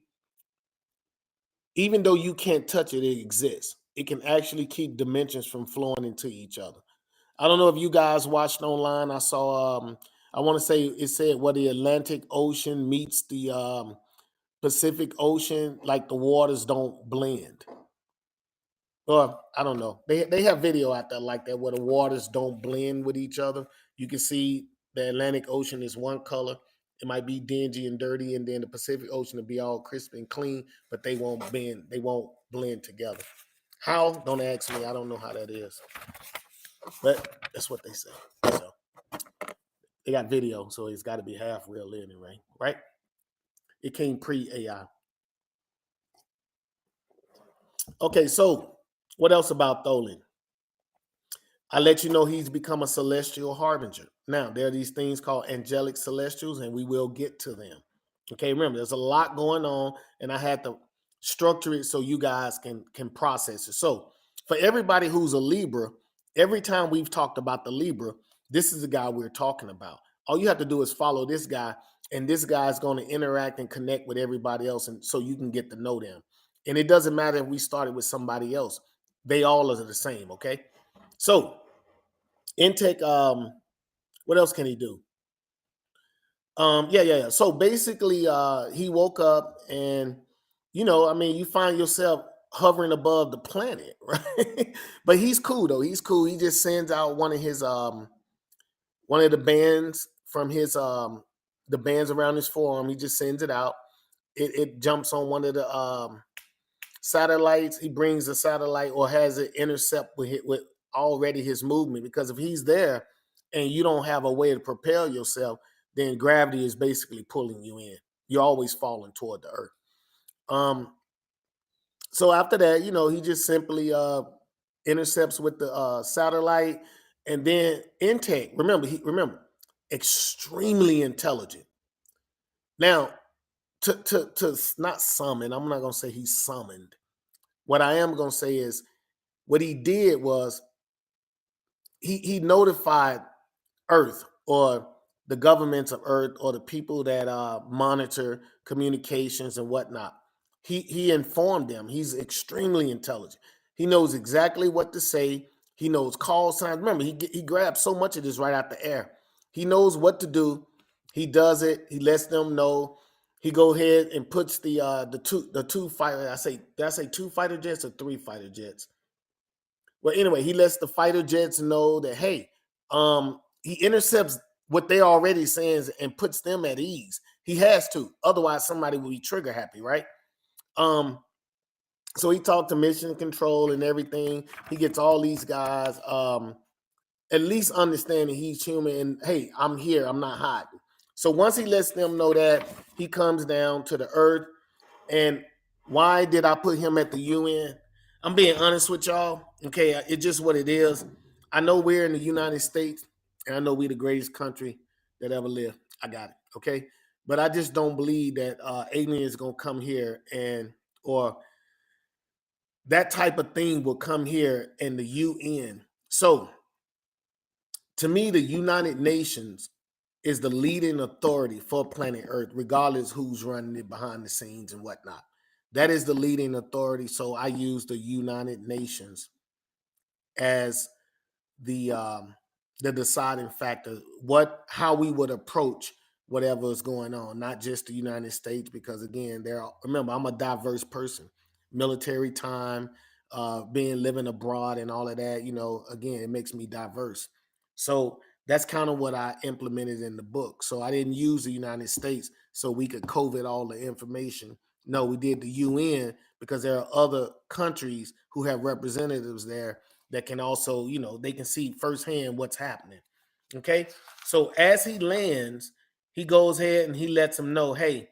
even though you can't touch it, it exists. It can actually keep dimensions from flowing into each other. I don't know if you guys watched online. I saw I want to say it said where the Atlantic Ocean meets the Pacific Ocean, like the waters don't blend. Or I don't know. They have video out there like that where the waters don't blend with each other. You can see the Atlantic Ocean is one color. It might be dingy and dirty, and then the Pacific Ocean will be all crisp and clean, but they won't bend. They won't blend together. How? Don't ask me. I don't know how that is, but that's what they say. So they got video, so it's got to be half real anyway, right? It came pre-AI. Okay, so what else about Tholin? I let you know he's become a celestial harbinger. Now, there are these things called angelic celestials, and we will get to them. Okay, remember, there's a lot going on, and I had to structure it so you guys can process it. So, for everybody who's a Libra, every time we've talked about the Libra, this is the guy we're talking about. All you have to do is follow this guy, and this guy is going to interact and connect with everybody else, and so you can get to know them. And it doesn't matter if we started with somebody else. They all are the same, okay? So intake, what else can he do? Yeah. So basically, he woke up and, I mean, you find yourself hovering above the planet, right? But he's cool though. He's cool. He just sends out one of the bands from his the bands around his forearm. He just sends it out. It jumps on one of the satellites. He brings a satellite or has it intercept with already his movement, because if he's there and you don't have a way to propel yourself, then gravity is basically pulling you in. You're always falling toward the earth. So after that, he just simply intercepts with the satellite, and then intake. Remember, extremely intelligent. Now, to not summon, I'm not gonna say he summoned. What I am gonna say is what he did was he notified Earth, or the governments of Earth, or the people that monitor communications and whatnot. He informed them. He's extremely intelligent. He knows exactly what to say. He knows call signs. Remember, he grabs so much of this right out the air. He knows what to do. He does it. He lets them know. He go ahead and puts the two fighter. Did I say two fighter jets or three fighter jets? Well, anyway, he lets the fighter jets know that, hey, he intercepts what they already saying and puts them at ease. He has to, otherwise somebody will be trigger happy, right? So he talked to mission control and everything. He gets all these guys at least understanding he's human and, hey, I'm here, I'm not hiding. So once he lets them know that, he comes down to the earth. And why did I put him at the UN? I'm being honest with y'all. Okay, it's just what it is. I know we're in the United States, and I know we're the greatest country that ever lived. I got it. Okay, but I just don't believe that aliens gonna come here or that type of thing will come here in the UN. So to me, the United Nations is the leading authority for planet Earth, regardless who's running it behind the scenes and whatnot. That is the leading authority. So I use the United Nations as the deciding factor, how we would approach whatever is going on, not just the United States, because again, remember, I'm a diverse person, military time, being living abroad and all of that, again, it makes me diverse. So that's kind of what I implemented in the book. So I didn't use the United States so we could COVID all the information. No, we did the UN because there are other countries who have representatives there that can also, they can see firsthand what's happening. Okay. So as he lands, he goes ahead and he lets them know, hey,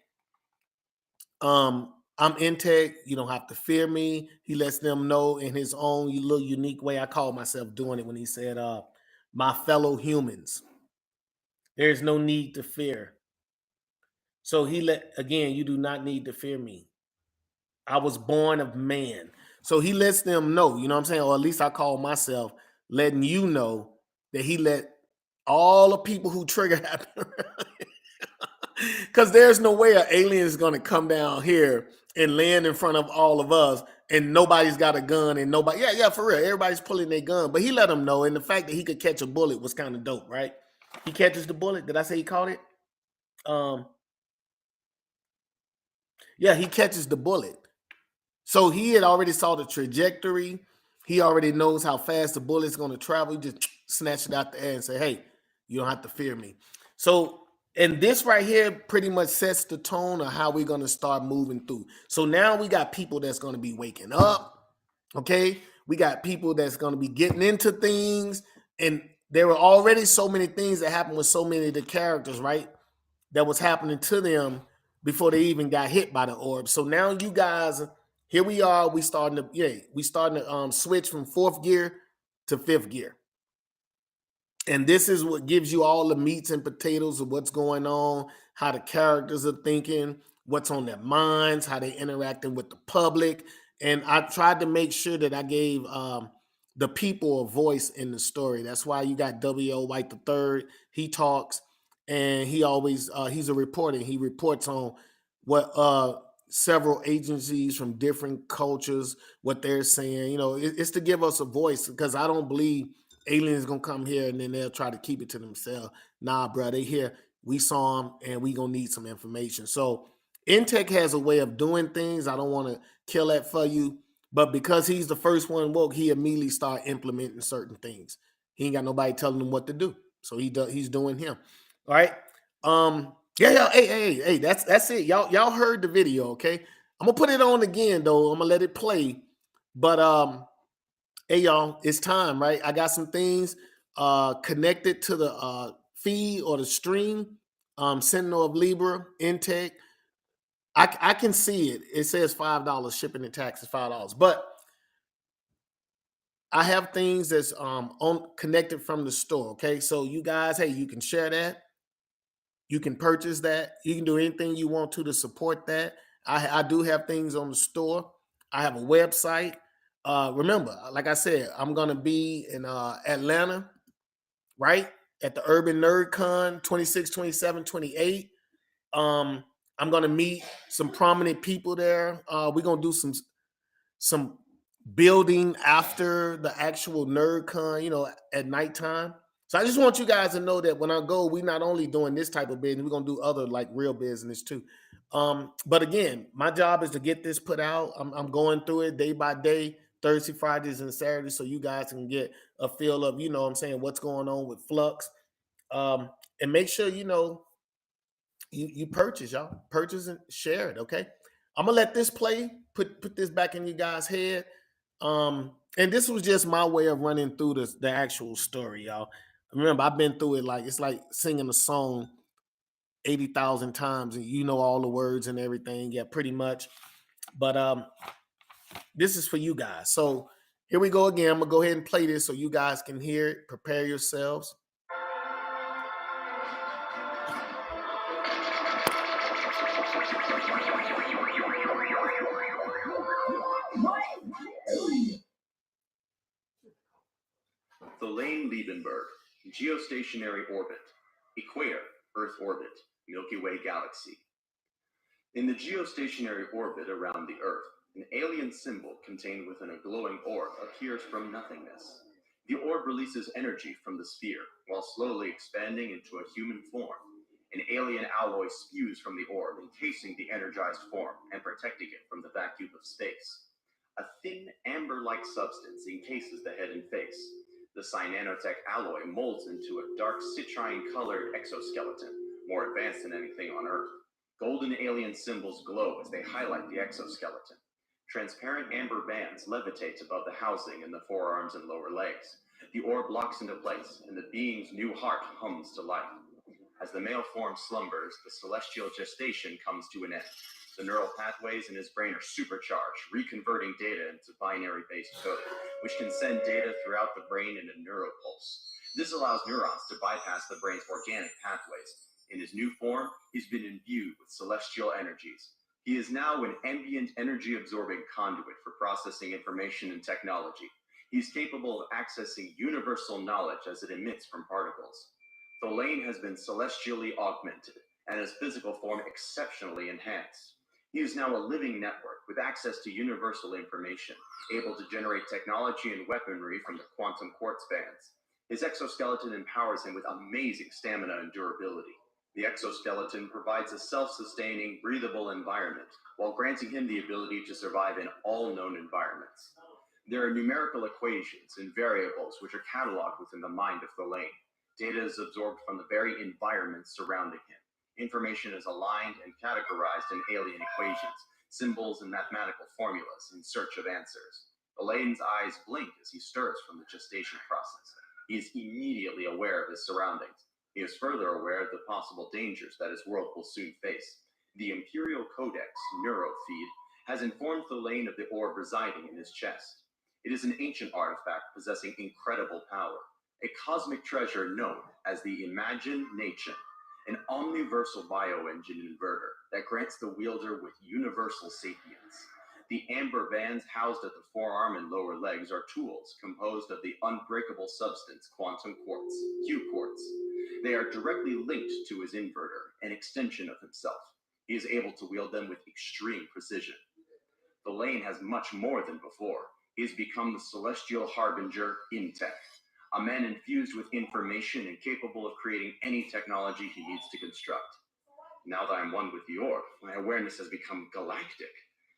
I'm Integ. You don't have to fear me. He lets them know in his own little unique way. I call myself doing it when he said, my fellow humans, there's no need to fear. So again, you do not need to fear me. I was born of man. So he lets them know, you know what I'm saying? Or at least I call myself letting you know that he let all the people who trigger happen. Because there's no way an alien is going to come down here and land in front of all of us and nobody's got a gun and nobody, yeah, for real. Everybody's pulling their gun. But he let them know. And the fact that he could catch a bullet was kind of dope, right? He catches the bullet. Did I say he caught it? Yeah, he catches the bullet. So he had already saw the trajectory. He already knows how fast the bullet's going to travel. He just snatched it out the air and say, hey, you don't have to fear me. So, and this right here pretty much sets the tone of how we're going to start moving through. So now we got people that's going to be waking up. Okay. We got people that's going to be getting into things. And there were already so many things that happened with so many of the characters, right? That was happening to them before they even got hit by the orb. So now you guys, here we are. We starting to switch from fourth gear to fifth gear. And this is what gives you all the meats and potatoes of what's going on, how the characters are thinking, what's on their minds, how they're interacting with the public. And I tried to make sure that I gave the people a voice in the story. That's why you got W.O. White III. He talks, and he always he's a reporter. He reports on what several agencies from different cultures, what they're saying. It's to give us a voice, because I don't believe aliens gonna come here and then they'll try to keep it to themselves. Nah, bro, they here. We saw them, and we gonna need some information. So Intech has a way of doing things. I don't want to kill that for you, but because he's the first one woke, he immediately start implementing certain things. He ain't got nobody telling him what to do, so he's doing him. All right. Yeah. Hey. That's it. Y'all heard the video, okay? I'm gonna put it on again though. I'm gonna let it play. But hey y'all, it's time, right? I got some things connected to the feed or the stream. Sentinel of Libra, Intake. I can see it. It says $5 shipping and taxes, $5. But I have things that's on connected from the store. Okay. So you guys, hey, you can share that. You can purchase that. You can do anything you want to support that. I do have things on the store. I have a website. Remember, like I said, I'm going to be in Atlanta, right? At the Urban Nerd Con 26, 27, 28. I'm going to meet some prominent people there. We're going to do some building after the actual NerdCon, at nighttime. So I just want you guys to know that when I go, we're not only doing this type of business, we're gonna do other like real business too. But again, my job is to get this put out. I'm going through it day by day, Thursday, Fridays, and Saturdays, so you guys can get a feel of, what I'm saying, what's going on with Flux. And make sure you purchase, y'all. Purchase and share it, okay? I'm gonna let this play, put this back in you guys' head. And this was just my way of running through the actual story, y'all. Remember, I've been through it like it's like singing a song 80,000 times, and you know all the words and everything. Yeah, pretty much. But this is for you guys. So here we go again. I'm gonna go ahead and play this so you guys can hear it. Prepare yourselves.
The Lane Liebenberg, geostationary orbit, equator, Earth orbit, Milky Way galaxy. In the geostationary orbit around the Earth, an alien symbol contained within a glowing orb appears from nothingness. The orb releases energy from the sphere while slowly expanding into a human form. An alien alloy spews from the orb, encasing the energized form and protecting it from the vacuum of space. A thin, amber-like substance encases the head and face. The cyananotech alloy molds into a dark citrine-colored exoskeleton, more advanced than anything on Earth. Golden alien symbols glow as they highlight the exoskeleton. Transparent amber bands levitate above the housing in the forearms and lower legs. The orb locks into place, and the being's new heart hums to life. As the male form slumbers, the celestial gestation comes to an end. The neural pathways in his brain are supercharged, reconverting data into binary-based code, which can send data throughout the brain in a neuropulse. This allows neurons to bypass the brain's organic pathways. In his new form, he's been imbued with celestial energies. He is now an ambient energy-absorbing conduit for processing information and technology. He's capable of accessing universal knowledge as it emits from particles. The Lane has been celestially augmented, and his physical form exceptionally enhanced. He is now a living network with access to universal information, able to generate technology and weaponry from the quantum quartz bands. His exoskeleton empowers him with amazing stamina and durability. The exoskeleton provides a self-sustaining, breathable environment, while granting him the ability to survive in all known environments. There are numerical equations and variables which are cataloged within the mind of the Lane. Data is absorbed from the very environment surrounding him. Information is aligned and categorized in alien equations, symbols, and mathematical formulas in search of answers. Elaine's eyes blink as he stirs from the gestation process. He is immediately aware of his surroundings. He is further aware of the possible dangers that his world will soon face. The Imperial Codex neurofeed has informed the Lane of the orb residing in his chest. It is an ancient artifact possessing incredible power, a cosmic treasure known as the Imagination, an omniversal bioengine inverter that grants the wielder with universal sapience. The amber bands housed at the forearm and lower legs are tools composed of the unbreakable substance quantum quartz, Q quartz. They are directly linked to his inverter, an extension of himself. He is able to wield them with extreme precision. The Lane has much more than before. He has become the celestial harbinger Intech, a man infused with information and capable of creating any technology he needs to construct. Now that I'm one with the orb, my awareness has become galactic.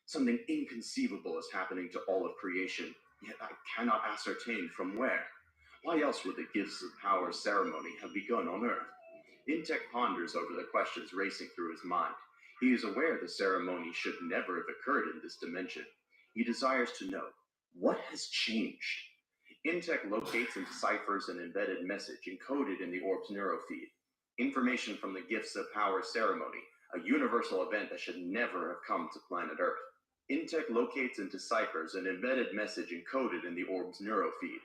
Something inconceivable is happening to all of creation, yet I cannot ascertain from where. Why else would the Gifts of Power ceremony have begun on Earth? Intech ponders over the questions racing through his mind. He is aware the ceremony should never have occurred in this dimension. He desires to know, what has changed? Intech locates and deciphers an embedded message encoded in the orb's neurofeed. Information from the Gifts of Power ceremony, a universal event that should never have come to planet Earth. Intech locates and deciphers an embedded message encoded in the orb's neurofeed.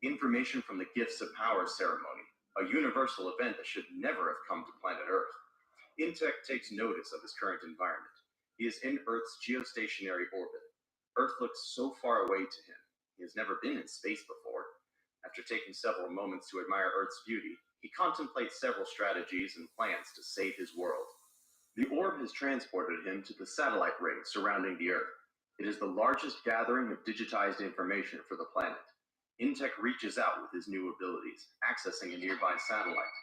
Information from the Gifts of Power ceremony, a universal event that should never have come to planet Earth. Intech takes notice of his current environment. He is in Earth's geostationary orbit. Earth looks so far away to him. He has never been in space before. After taking several moments to admire Earth's beauty, he contemplates several strategies and plans to save his world. The orb has transported him to the satellite ring surrounding the Earth. It is the largest gathering of digitized information for the planet. Intech reaches out with his new abilities, accessing a nearby satellite.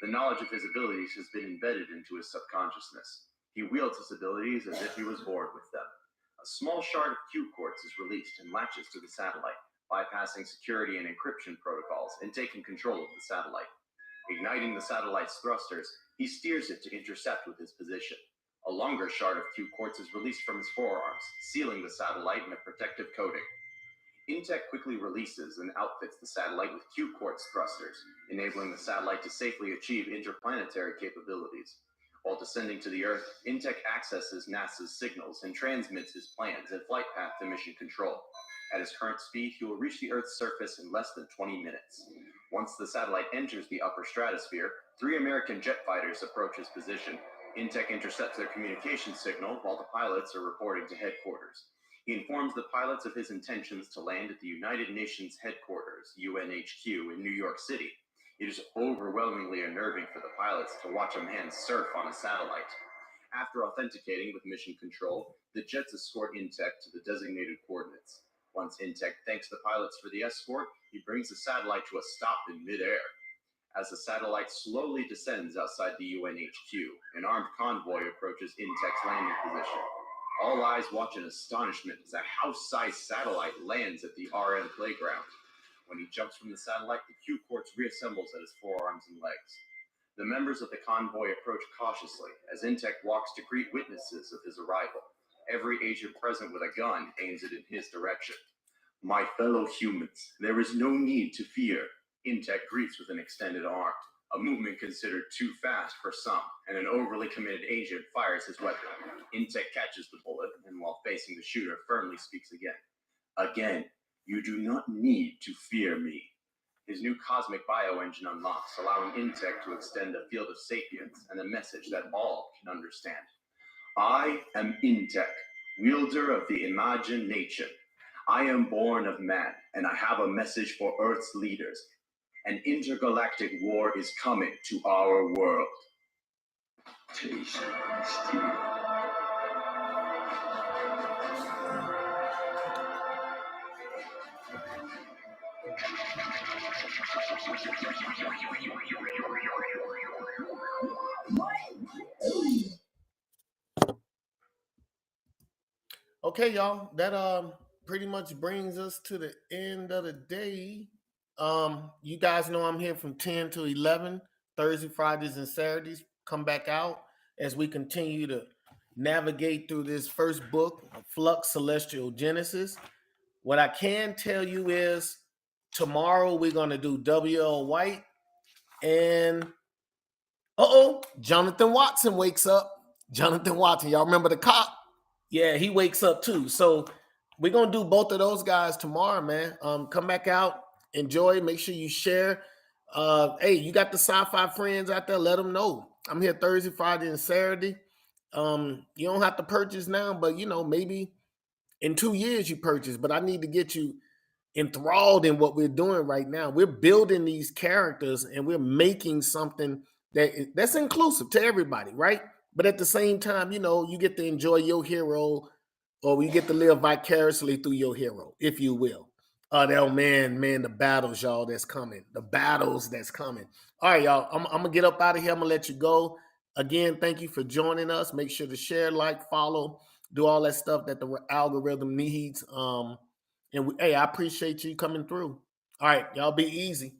The knowledge of his abilities has been embedded into his subconsciousness. He wields his abilities as if he was born with them. A small shard of Q quartz is released and latches to the satellite, bypassing security and encryption protocols and taking control of the satellite. Igniting the satellite's thrusters, he steers it to intercept with his position. A longer shard of Q quartz is released from his forearms, sealing the satellite in a protective coating. Intech quickly releases and outfits the satellite with Q quartz thrusters, enabling the satellite to safely achieve interplanetary capabilities. While descending to the Earth, Intech accesses NASA's signals and transmits his plans and flight path to mission control. At his current speed, he will reach the Earth's surface in less than 20 minutes. Once the satellite enters the upper stratosphere, 3 American jet fighters approach his position. Intech intercepts their communication signal while the pilots are reporting to headquarters. He informs the pilots of his intentions to land at the United Nations headquarters, UNHQ, in New York City. It is overwhelmingly unnerving for the pilots to watch a man surf on a satellite. After authenticating with mission control, the jets escort Intech to the designated coordinates. Once Intech thanks the pilots for the escort, he brings the satellite to a stop in midair. As the satellite slowly descends outside the UNHQ, an armed convoy approaches Intech's landing position. All eyes watch in astonishment as a house-sized satellite lands at the RM playground. When he jumps from the satellite, the Q quartz reassembles at his forearms and legs. The members of the convoy approach cautiously as Intech walks to greet witnesses of his arrival. Every agent present with a gun aims it in his direction. My fellow humans, there is no need to fear. Intech greets with an extended arm, a movement considered too fast for some, and an overly committed agent fires his weapon. Intech catches the bullet, and while facing the shooter, firmly speaks again. Again, you do not need to fear me. His new cosmic bioengine unlocks, allowing Intech to extend a field of sapience and a message that all can understand. I am Intech, wielder of the imagination. I am born of man, and I have a message for Earth's leaders. An intergalactic war is coming to our world. Taste steel.
Okay, y'all. That pretty much brings us to the end of the day. You guys know I'm here from 10 to 11, Thursday, Fridays, and Saturdays. Come back out as we continue to navigate through this first book, Flux Celestial Genesis. What I can tell you is tomorrow we're going to do W.L. White, and Jonathan Watson wakes up. Jonathan Watson, y'all remember the cop? Yeah, he wakes up too. So we're going to do both of those guys tomorrow, man. Come back out, enjoy, make sure you share. Hey, you got the sci-fi friends out there, let them know. I'm here Thursday, Friday, and Saturday. You don't have to purchase now, but maybe in 2 years you purchase, but I need to get you enthralled in what we're doing right now. We're building these characters and we're making something that's inclusive to everybody, right? But at the same time, you know, you get to enjoy your hero, or you get to live vicariously through your hero, if you will. Oh man, the battles, y'all, that's coming. The battles that's coming. All right, y'all. I'm gonna get up out of here. I'm gonna let you go. Again, thank you for joining us. Make sure to share, like, follow, do all that stuff that the algorithm needs. Hey, I appreciate you coming through. All right, y'all be easy.